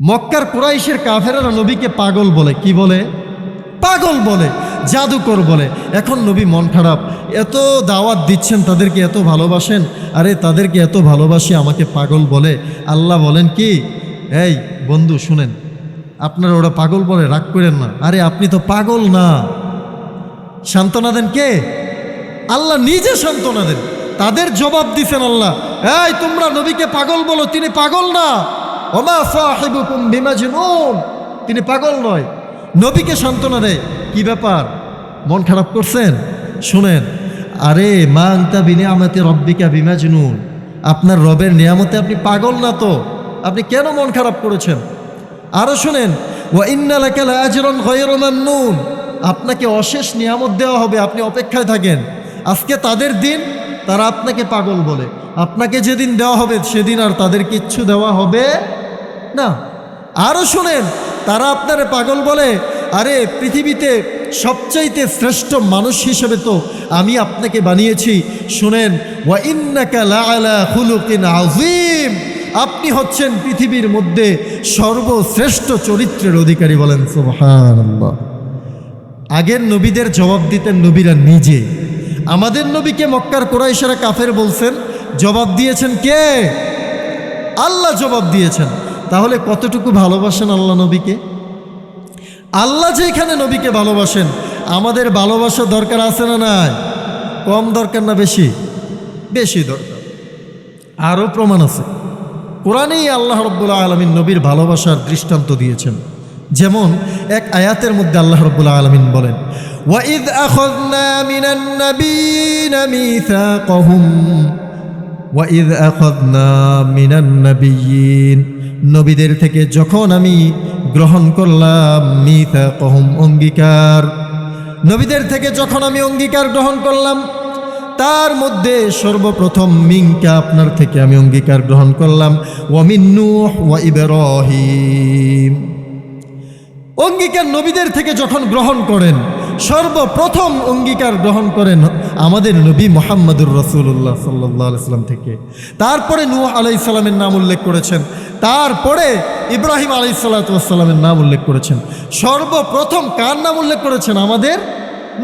মক্কার কুরাইশের কাফেররা নবীকে পাগল বলে। কি বলে? পাগল বলে, জাদুকর বলে। এখন নবী মন খারাপ, এত দাওয়াত দিচ্ছেন, তাদেরকে এত ভালোবাসেন, আরে তাদেরকে এত ভালোবাসি, আমাকে পাগল বলে। আল্লাহ বলেন কি, এই বন্ধু শুনেন, আপনারা ওরা পাগল বলে, রাগ করেন না। আরে আপনি তো পাগল না। সান্ত্বনা দেন কে? আল্লাহ নিজে সান্ত্বনা দেন। তাদের জবাব দিছেন আল্লাহ, এই তোমরা নবীকে পাগল বলো, তিনি পাগল না। ওমা সাহিবুকুম বিমাজনুন, তিনি পাগল নয়। নবীকে সান্ত্বনা দেয়। কি ব্যাপার, মন খারাপ করছেন? শুনেন, আরে মা আনতা বিনিয়ামতি রব্বিকা বিমাজনুন, আপনার রবের নিয়ামতে আপনি পাগল না তো, আপনি কেন মন খারাপ করেছেন? আরো শুনেন, ওয়া ইন্না লাকা লাআজরান গায়রা মামনুন, আপনাকে অশেষ নিয়ামত দেওয়া হবে, আপনি অপেক্ষায় থাকেন। আজকে তাদের দিন, তারা আপনাকে পাগল বলে। আপনাকে যেদিন দেওয়া হবে সেদিন আর তাদের কিচ্ছু দেওয়া হবে না। আরও শুনেন, তারা আপনারে পাগল বলে, আরে পৃথিবীতে সবচাইতে শ্রেষ্ঠ মানুষ হিসেবে তো আমি আপনাকে বানিয়েছি। শুনেন, ওয়া ইন্নাকা লাআলা খুলুকিন আযীম, আপনি হচ্ছেন পৃথিবীর মধ্যে সর্বশ্রেষ্ঠ চরিত্রের অধিকারী। বলেন সুবহানাল্লাহ। আগের নবীদের জবাব দিতেন নবীরা নিজে। আমাদের নবীকে মক্কার কুরাইশেরা কাফের বলছেন, জবাব দিয়েছেন কে? আল্লাহ জবাব দিয়েছেন। তাহলে কতটুকু ভালোবাসেন আল্লাহ নবীকে? আল্লাহ যেখানে নবীকে ভালোবাসেন, আমাদের ভালোবাসা দরকার আছে না নাই? কম দরকার না বেশি? বেশি দরকার। আরও প্রমাণ আছে, কোরআনেই আল্লাহ রাব্বুল আলামিন নবীর ভালোবাসার দৃষ্টান্ত দিয়েছেন। যেমন এক আয়াতের মধ্যে আল্লাহ রাব্বুল আলামিন বলেন, ওয়াইদ আখাযনা মিনান নাবিয়্যিনা মিসাকাহুম, ওয়াইদ আখাযনা মিনান নাবিয়্যিন, নবীদের থেকে যখন আমি গ্রহণ করলাম, মিসাকাহুম অঙ্গীকার, নবীদের থেকে যখন আমি অঙ্গীকার গ্রহণ করলাম, তার মধ্যে সর্বপ্রথম মিনকা, আপনার থেকে আমি অঙ্গীকার গ্রহণ করলাম, ওয়া মিন নূহ ওয়া ইব্রাহিম, অঙ্গীকার নবীদের থেকে যখন গ্রহণ করেন, সর্বপ্রথম অঙ্গীকার গ্রহণ করেন আমাদের নবী মুহাম্মদুর রাসূলুল্লাহ সাল্লাল্লাহু আলাইহি সাল্লাম থেকে। তারপরে নূহ আলাইহিস সালামের নাম উল্লেখ করেছেন, তারপরে ইব্রাহিম আলাইহিস সালাতু ওয়াস সালামের নাম উল্লেখ করেছেন। সর্বপ্রথম কার নাম উল্লেখ করেছেন? আমাদের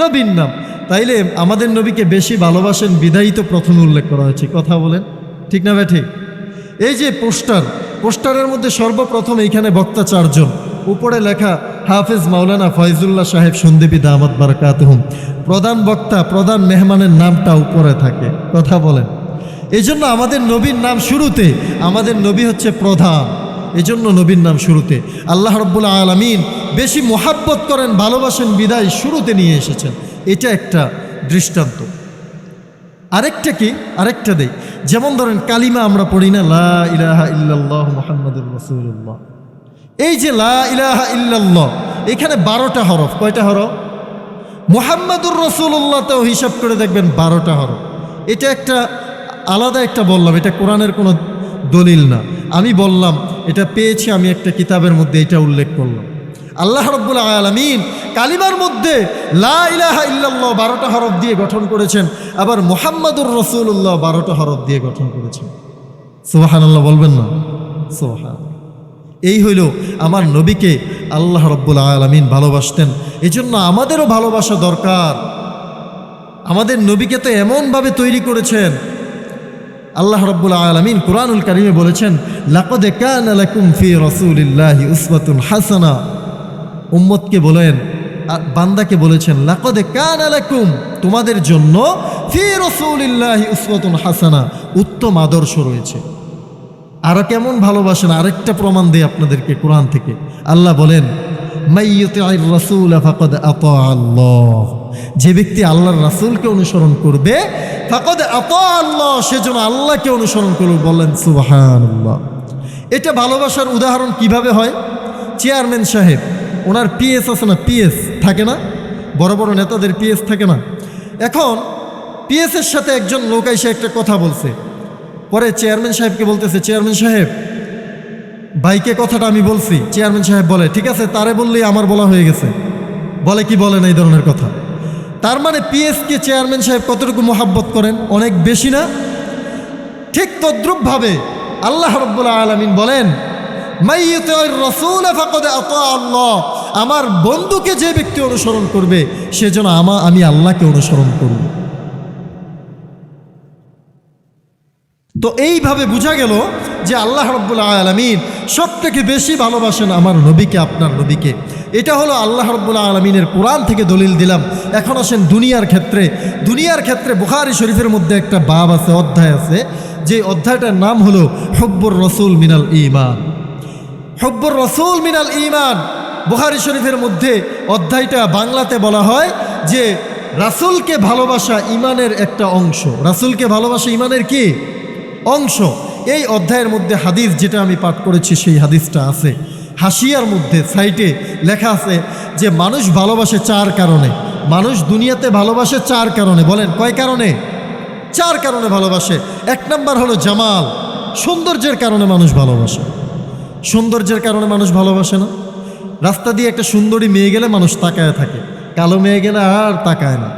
নবীর নাম। তাইলে আমাদের নবীকে বেশি ভালোবাসেন বিধায়ী তো প্রথমে উল্লেখ করা হয়েছে। কথা বলেন, ঠিক না ঠিক? এই যে পোস্টারের মধ্যে সর্বপ্রথম এইখানে বক্তা 4 জন, উপরে লেখা হাফেজ মাওলানা ফয়জুল্লাহ সাহেব সন্দ্বীপী দামাত বারাকাতুহুম, প্রধান বক্তা, প্রধান মেহমানের নামটা উপরে থাকে। কথা বলেন, এই জন্য আমাদের নবীর নাম শুরুতে, আমাদের নবী হচ্ছে প্রধান, এই জন্য নবীর নাম শুরুতে। আল্লাহ রাব্বুল আলামিন বেশি মোহাব্বত করেন, ভালোবাসেন বিদায় শুরুতে নিয়ে এসেছেন। এটা একটা দৃষ্টান্ত। আরেকটা কি? আরেকটা দেই। যেমন ধরেন কালিমা আমরা পড়ি না, লা ইলাহা ইল্লাল্লাহ মুহাম্মাদুর রাসূলুল্লাহ। এই যে লা ইলাহা ইল্লাল্লাহ, এখানে 12টা হরফ। কয়টা হরফ? মুহাম্মাদুর রাসূলুল্লাহতেও হিসাব করে দেখবেন 12টা হরফ। এটা একটা আলাদা একটা বললাম, এটা কোরআনের কোনো দলিল না, আমি বললাম এটা পেয়েছি আমি একটা কিতাবের মধ্যে, এটা উল্লেখ করলাম। আল্লাহ রাব্বুল আলামিন কালিমার মধ্যে লা ইলাহা ইল্লাল্লাহ 12টা হরফ দিয়ে গঠন করেছেন, আবার মুহাম্মাদুর রাসূলুল্লাহ 12টা হরফ দিয়ে গঠন করেছেন। সুবহানাল্লাহ বলবেন না? সুবহানাল্লাহ। এই হইল আমার নবীকে আল্লাহ রাব্বুল আলামিন ভালোবাসতেন। এজন্য আমাদেরও ভালোবাসা দরকার। আমাদের নবীকে তো এমনভাবে তৈরি করেছেন আল্লাহ রাব্বুল আলামিন কুরআনুল কারীমে বলেছেন, লাকাদ কানা লাকুম ফি রাসূলিল্লাহি উসওয়াতুন হাসানা। উম্মতকে বলেন, বান্দাকে বলেছেন, লাকাদ কানা লাকুম, তোমাদের জন্য ফি রাসূলিল্লাহি উসওয়াতুন হাসানা, উত্তম আদর্শ রয়েছে। আরো কেমন ভালোবাসেন আরেকটা প্রমাণ দেই আপনাদেরকে কোরআন থেকে। আল্লাহ বলেন, মাইয়ুতি'র রাসূল ফাকাদ আতা আল্লাহ, যে ব্যক্তি আল্লাহর রাসূলকে অনুসরণ করবে, ফাকাদ আতা আল্লাহ, সেজন্য আল্লাহকে অনুসরণ করবে। বলেন সুবহানাল্লাহ। এটা ভালোবাসার উদাহরণ কিভাবে হয়? চেয়ারম্যান সাহেব, ওনার পিএস আছে না, পিএস থাকে না, বড় বড় নেতাদের পিএস থাকে না। এখন পিএসের সাথে একজন লোক এসে একটা কথা বলছে, পরে চেয়ারম্যান সাহেবকে বলতেছে, চেয়ারম্যান সাহেব ভাইকে কথাটা আমি বলছি। চেয়ারম্যান সাহেব বলে, ঠিক আছে, তারে বললেই আমার বলা হয়ে গেছে। বলে কি বলেন এই ধরনের কথা? তার মানে পিএসকে চেয়ারম্যান সাহেব কতটুকু মোহাব্বত করেন? অনেক বেশি না? ঠিক তদ্রূপভাবে আল্লাহ রাব্বুল আলামিন বলেন, মাইয়ুতিউর রাসূল ফাকাদ আতা আল্লাহ, আমার বন্ধুকে যে ব্যক্তি অনুসরণ করবে সেজন্য আমি আল্লাহকে অনুসরণ করব। তো এইভাবে বোঝা গেল যে আল্লাহ রাব্বুল আলামিন সবথেকে বেশি ভালোবাসেন আমার নবীকে, আপনার নবীকে। এটা হলো আল্লাহ রাব্বুল আলামিনের কোরআন থেকে দলিল দিলাম। এখন আসেন দুনিয়ার ক্ষেত্রে। দুনিয়ার ক্ষেত্রে বুখারী শরীফের মধ্যে একটা বাব আছে, অধ্যায় আছে, যে অধ্যায়টার নাম হলো হুব্বুর রাসূল মিনাল ঈমান। হুব্বুর রাসূল মিনাল ঈমান, বুখারী শরীফের মধ্যে অধ্যায়টা বাংলাতে বলা হয় যে রাসূলকে ভালোবাসা ঈমানের একটা অংশ। রাসূলকে ভালোবাসা ঈমানের কি অংশ? এই অধ্যায়ের মধ্যে হাদিস যেটা আমি পাঠ করেছি সেই হাদিসটা আছে। হাসিয়ার মধ্যে সাইটে লেখা আছে যে মানুষ ভালোবাসে 4 কারণে। মানুষ দুনিয়াতে ভালোবাসে 4 কারণে। বলেন কয় কারণে? 4 কারণে ভালোবাসে। 1 নাম্বার হলো জামাল, সৌন্দর্যের কারণে মানুষ ভালোবাসে। সৌন্দর্যের কারণে মানুষ ভালোবাসে না? রাস্তা দিয়ে একটা সুন্দরী মেয়ে গেলে মানুষ তাকায় থাকে, কালো মেয়ে গেলে আর তাকায় না।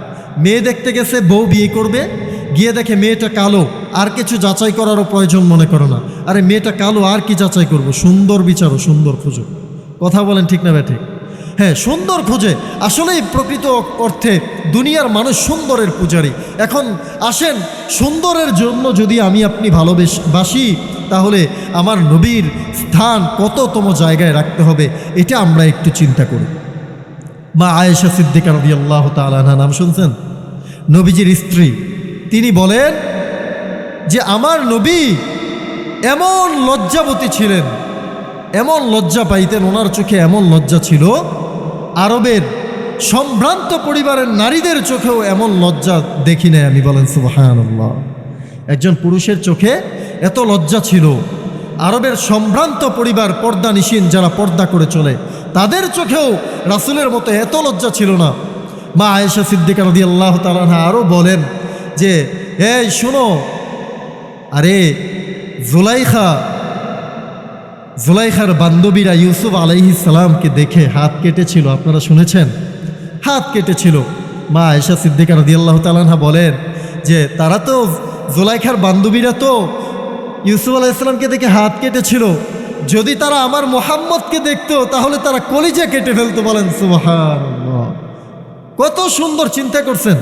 মেয়ে দেখতে গেছে, বউ বিয়ে করবে, গিয়ে দেখে মেয়েটা কালো, আর কিছু যাচাই করারও প্রয়োজন মনে করো না। আরে মেয়েটা কালো, আর কি যাচাই করবো? সুন্দর বিচারো, সুন্দর খুঁজো। কথা বলেন ঠিক না ঠিক? হ্যাঁ, সুন্দর খুঁজে। আসলেই প্রকৃত অর্থে দুনিয়ার মানুষ সুন্দরের পূজারী। এখন আসেন, সুন্দরের জন্য যদি আমি আপনি ভালোবাসি, তাহলে আমার নবীর স্থান কততম জায়গায় রাখতে হবে এটা আমরা একটু চিন্তা করি। মা আয়েশা সিদ্দিকা রাদিয়াল্লাহু তাআলা আনহা, নাম শুনছেন? নবীজির স্ত্রী। তিনি বলেন যে আমার নবী এমন লজ্জাবতী ছিলেন, এমন লজ্জা পাইতেন, ওনার চোখে এমন লজ্জা ছিল, আরবের সম্ভ্রান্ত পরিবারের নারীদের চোখেও এমন লজ্জা দেখি নাই আমি। বলেন সুবহানাল্লাহ। একজন পুরুষের চোখে এত লজ্জা ছিল, আরবের সম্ভ্রান্ত পরিবার, পর্দা নিশীন যারা পর্দা করে চলে, তাদের চোখেও রাসূলের মতো এত লজ্জা ছিল না। মা আয়েশা সিদ্দিকা রাদিয়াল্লাহু তাআলা আনহা আরও বলেন যে এই শোনো, আরে জুলাইখার বান্ধবীরা ইউসুফ আলাইহিস সালামকে দেখে হাত কেটেছিল। আপনারা শুনেছেন? হাত কেটেছিল। মা আয়েশা সিদ্দিকা রাদিয়াল্লাহু তাআলা আনহা বলেন যে তারা তো, জুলাইখার বান্ধবীরা তো ইউসুফ আলাইহিস সালামকে দেখে হাত কেটেছিল। যদি তারা আমার মুহাম্মদকে দেখতো তাহলে তারা কলিজা কেটে ফেলতো। বলেন সুবহানাল্লাহ। কত সুন্দর! চিন্তা করছেন,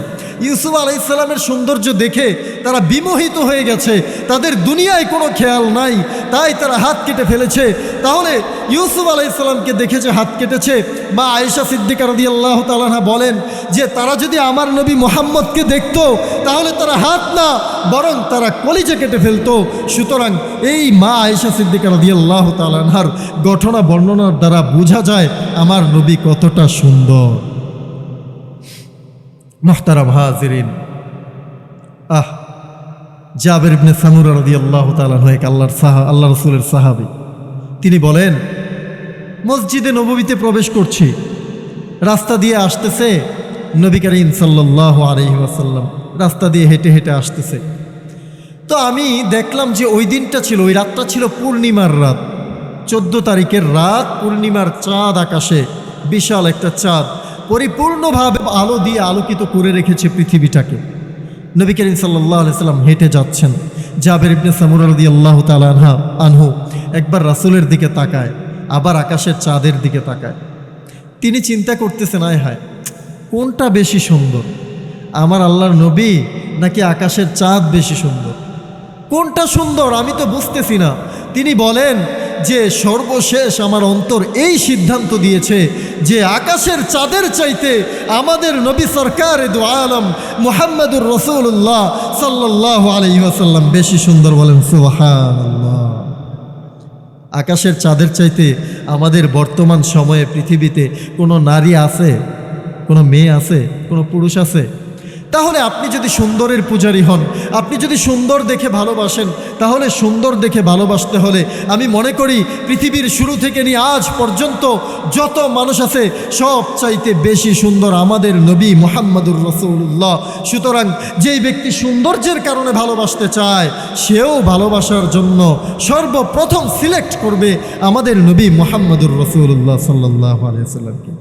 ইউসুফ আলাইহিস সালামের সৌন্দর্য দেখে তারা বিমোহিত হয়ে গেছে, তাদের দুনিয়ায় কোনো খেয়াল নাই, তাই তারা হাত কেটে ফেলেছে। তাহলে ইউসুফ আলাইহিস সালামকে দেখে যে হাত কেটেছে, মা আয়েশা সিদ্দিকা রাদিয়াল্লাহু তাআলা আনহা বলেন যে তারা যদি আমার নবী মুহাম্মদকে দেখতো তাহলে তারা হাত না, বরং তারা কলিজা কেটে ফেলতো। সুতরাং এই মা আয়েশা সিদ্দিকা রাদিয়াল্লাহু তাআলা আনহার ঘটনা বর্ণনার দ্বারা বোঝা যায় আমার নবী কতটা সুন্দর। মুহতারাম হাজিরিন, জাবের ইবনে সামুরা রাদিয়াল্লাহু তাআলা আনহু এক আল্লাহ রাসূলের সাহাবী। তিনি বলেন, মসজিদে নববীতে প্রবেশ করছি, রাস্তা দিয়ে আসতেছে নবী করিম সাল্লাল্লাহু আলাইহি ওয়াসাল্লাম, রাস্তা দিয়ে হেঁটে হেঁটে আসতেছে। তো আমি দেখলাম যে ওই দিনটা ছিল, ওই রাতটা ছিল পূর্ণিমার রাত, 14 তারিখের রাত, পূর্ণিমার চাঁদ আকাশে, বিশাল একটা চাঁদ পরিপূর্ণভাবে আলো দিয়ে আলোকিত করে রেখেছে পৃথিবীটাকে। নবী করিম সাল্লাল্লাহু আলাইহি সাল্লাম হেঁটে যাচ্ছেন। জাবের ইবনে সামুরা রাদিয়াল্লাহু তাআলা আনহু একবার রাসূলের দিকে তাকায়, আবার আকাশের চাঁদের দিকে তাকায়। তিনি চিন্তা করতেছেন, আয় হায়, কোনটা বেশি সুন্দর, আমার আল্লাহর নবী নাকি আকাশের চাঁদ বেশি সুন্দর? কোনটা সুন্দর আমি তো বুঝতেছি না। তিনি বলেন যে সর্বশেষ আমার অন্তর এই সিদ্ধান্ত দিয়েছে যে আকাশের চাঁদের চাইতে আমাদের নবী সরকার দু আলম মুহাম্মদুর রাসূলুল্লাহ সাল্লাল্লাহু আলাইহি ওয়াসাল্লাম বেশি সুন্দর। বলেন সুবহানাল্লাহ। আকাশের চাঁদের চাইতে আমাদের বর্তমান সময়ে পৃথিবীতে কোনো নারী আছে, কোনো মেয়ে আছে, কোনো পুরুষ আছে? তাহলে আপনি যদি সুন্দরের পূজারী হন, আপনি যদি সুন্দর দেখে ভালোবাসেন, তাহলে সুন্দর দেখে ভালোবাসতে হলে আমি মনে করি পৃথিবীর শুরু থেকে নিয়ে আজ পর্যন্ত যত মানুষ আছে সব চাইতে বেশি সুন্দর আমাদের নবী মুহাম্মদুর রাসূলুল্লাহ। সুতরাং যেই ব্যক্তি সৌন্দর্যের কারণে ভালোবাসতে চায় সেও ভালোবাসার জন্য সর্বপ্রথম সিলেক্ট করবে আমাদের নবী মুহাম্মদুর রাসূলুল্লাহ সাল্লাল্লাহু আলাইহি ওয়াসাল্লামকে।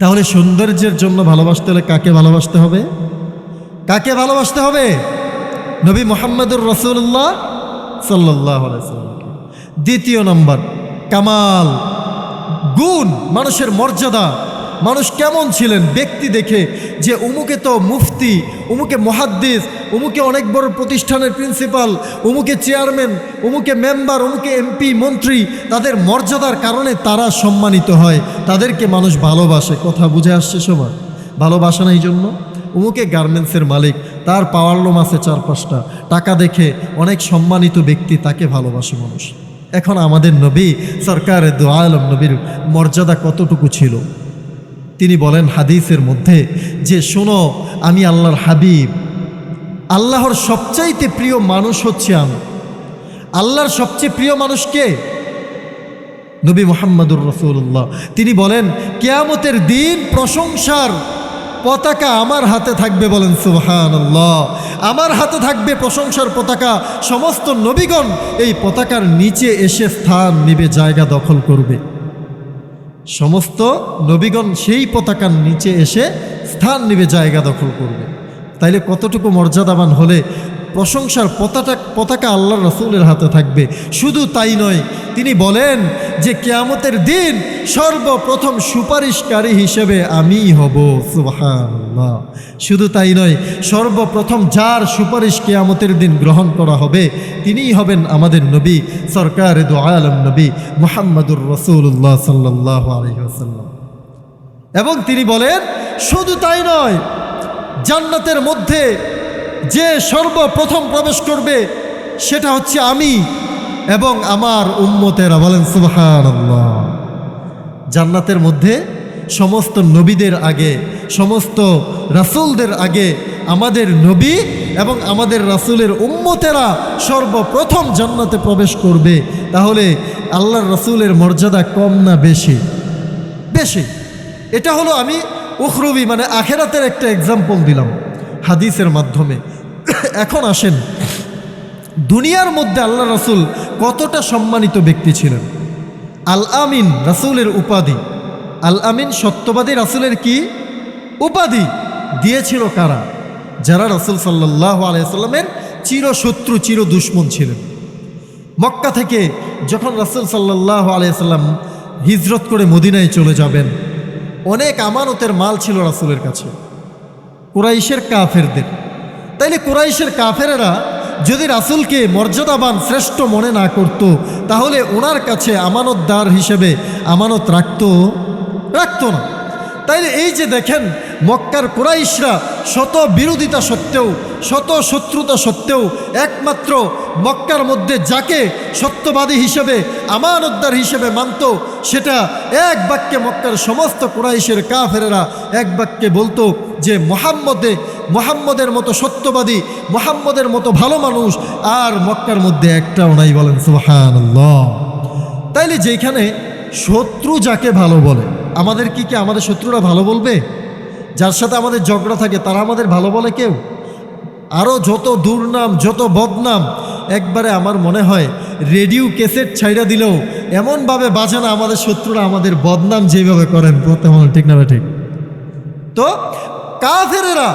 তাহলে সৌন্দর্যের জন্য ভালোবাসতে হলে কাকে ভালোবাসতে হবে? কাকে ভালোবাসতে হবে? নবী মুহাম্মদুর রাসূলুল্লাহ সাল্লাল্লাহু আলাইহি ওয়াসাল্লাম। দ্বিতীয় নম্বর, কামাল, গুণ, মানুষের মর্যাদা, মানুষ কেমন ছিলেন ব্যক্তি দেখে যে অমুকে তো মুফতি, অমুকে মুহাদ্দিস, অমুকে অনেক বড় প্রতিষ্ঠানের প্রিন্সিপাল, অমুকে চেয়ারম্যান, অমুকে মেম্বার, অমুকে এমপি মন্ত্রী, তাদের মর্যাদার কারণে তারা সম্মানিত হয়, তাদেরকে মানুষ ভালোবাসে। কথা বুঝে আসছে সবার? ভালোবাসা না এই জন্য অমুকে গার্মেন্টসের মালিক, তার পাওয়ারলুম আছে 4-5টা, টাকা দেখে অনেক সম্মানিত ব্যক্তি, তাকে ভালোবাসে মানুষ। এখন আমাদের নবী সরকারে দু আলম নবীর মর্যাদা কতটুকু ছিল? তিনি বলেন হাদিসের মধ্যে যে শোনো, আমি আল্লাহর হাবিব, আল্লাহর সবচাইতে প্রিয় মানুষ হচ্ছে আমি। আল্লাহর সবচেয়ে প্রিয় মানুষ কে? নবী মুহাম্মদুর রাসূলুল্লাহ। তিনি বলেন কিয়ামতের দিন প্রশংসার পতাকা আমার হাতে থাকবে। বলেন সুবহানাল্লাহ। আমার হাতে থাকবে প্রশংসার পতাকা। সমস্ত নবীগণ এই পতাকার নিচে এসে স্থান নিবে, জায়গা দখল করবে। সমস্ত নবীগণ সেই পতাকার নিচে এসে স্থান নিবে, জায়গা দখল করবে। তাইলে কতটুকু মর্যাদাবান হলে প্রশংসার পতাকা আল্লাহর রাসূলের হাতে থাকবে। শুধু তাই নয়, তিনি বলেন যে কিয়ামতের দিন সর্বপ্রথম সুপারিশকারী হিসেবে আমিই হব। সুবহানাল্লাহ। শুধু তাই নয়, সর্বপ্রথম যার সুপারিশ কিয়ামতের দিন গ্রহণ করা হবে তিনিই হবেন আমাদের নবী সরকারে দু আলম নবী মুহাম্মদুর রাসূলুল্লাহ সাল্লাল্লাহু আলাইহি ওয়াসাল্লাম। এবং তিনি বলেন শুধু তাই নয়, জান্নাতের মধ্যে যে সর্বপ্রথম প্রবেশ করবে সেটা হচ্ছে আমি এবং আমার উম্মতেরা। বলেন সুবহানাল্লাহ। জান্নাতের মধ্যে সমস্ত নবীদের আগে, সমস্ত রাসূলদের আগে আমাদের নবী এবং আমাদের রাসূলের উম্মতেরা সর্বপ্রথম জান্নাতে প্রবেশ করবে। তাহলে আল্লাহর রাসূলের মর্যাদা কম না বেশি? বেশি। এটা হলো আমি উখরবি মানে আখেরাতের একটা এক্সাম্পল দিলাম হাদিসের মাধ্যমে। এখন আসেন দুনিয়ার মধ্যে আল্লাহ রাসূল কতটা সম্মানিত ব্যক্তি ছিলেন। আল আমিন রাসূলের উপাধি, আল আমিন সত্যবাদী রাসূলের কি উপাধি দিয়েছিল কারা? যারা রাসূল সাল্লাল্লাহু আলাইহি ওয়াসাল্লামের চিরশত্রু, চির দুশমন ছিলেন। মক্কা থেকে যখন রাসূল সাল্লাল্লাহু আলাইহি ওয়াসাল্লাম হিজরত করে মদিনায় চলে যাবেন, অনেক আমানতের মাল ছিল রাসূলের কাছে, কুরাইশের কাফেরদের। তাইলে কুরাইশের কাফেরেরা যদি রাসূলকে মর্যাদাবান শ্রেষ্ঠ মনে না করত, তাহলে ওনার কাছে আমানতদার হিসেবে আমানত রাখতো না। তাইলে এই যে দেখেন মক্কার কুরাইশরা শত বিরোধিতা সত্ত্বেও, শত শত্রুতা সত্ত্বেও একমাত্র মক্কার মধ্যে যাকে সত্যবাদী হিসেবে, আমানতদার হিসেবে মানত, সেটা এক বাক্যে মক্কার সমস্ত কুরাইশের কাফেরেরা এক বাক্যে বলতো যে মুহাম্মদের মতো সত্যবাদী, মুহাম্মদের মতো ভালো মানুষ আর মক্কার মধ্যে একটাও নাই। বলেন সুবহানাল্লাহ। তাইলে যেখানে শত্রু যাকে ভালো বলে, আমাদের কি আমাদের শত্রুরা ভালো বলবে? যার সাথে আমাদের ঝগড়া থাকে তারা আমাদের ভালো বলে কেউ? আরও যত দুর্নাম, যত বদনাম, একবারে আমার মনে হয় রেডিও ক্যাসেট ছাইড়া দিলেও এমনভাবে বাজে না আমাদের শত্রুরা আমাদের বদনাম যেভাবে করেন, তেমন ঠিক না? ঠিক। তো কাফেরেরা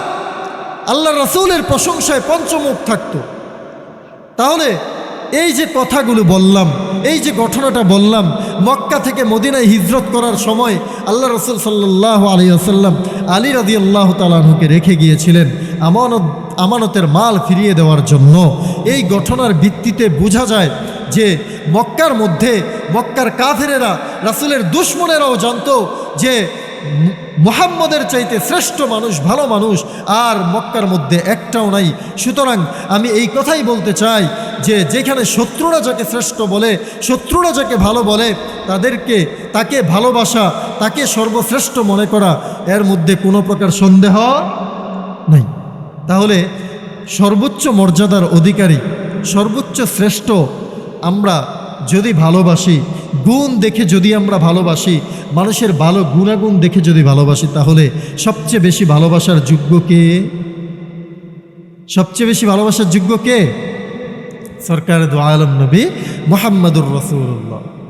আল্লাহ রাসূলের প্রশংসায় পঞ্চমুখ থাকতো। তাহলে এই যে কথাগুলো বললাম, এই যে ঘটনাটা বললাম, মক্কা থেকে মদিনায় হিজরত করার সময় আল্লাহ রাসূল সাল্লাল্লাহু আলাইহি ওয়াসাল্লাম আলী রাদিয়াল্লাহু তাআলা আনহুকে রেখে গিয়েছিলেন আমানতের মাল ফিরিয়ে দেওয়ার জন্য। এই ঘটনার ভিত্তিতে বোঝা যায় যে মক্কার মধ্যে মক্কার কাফেরেরা, রাসূলের দুশমনেরাও জানতো যে মুহাম্মদের চাইতে শ্রেষ্ঠ মানুষ, ভালো মানুষ আর মক্কার মধ্যে একটাও নাই। সুতরাং আমি এই কথাই বলতে চাই যে যেখানে শত্রুরা যাকে শ্রেষ্ঠ বলে, শত্রুরা যাকে ভালো বলে, তাকে ভালোবাসা, তাকে সর্বশ্রেষ্ঠ মনে করা, এর মধ্যে কোনো প্রকার সন্দেহ নেই। তাহলে সর্বোচ্চ মর্যাদার অধিকারী, সর্বোচ্চ শ্রেষ্ঠ আমরা যদি ভালোবাসি, গুণ দেখে যদি আমরা ভালোবাসি, মানুষের ভালো গুণাগুণ দেখে যদি ভালোবাসি, তাহলে সবচেয়ে বেশি ভালোবাসার যোগ্য কে? সবচেয়ে বেশি ভালোবাসার যোগ্য কে? সরকারে দু আলম নবী মুহাম্মদুর রাসূলুল্লাহ।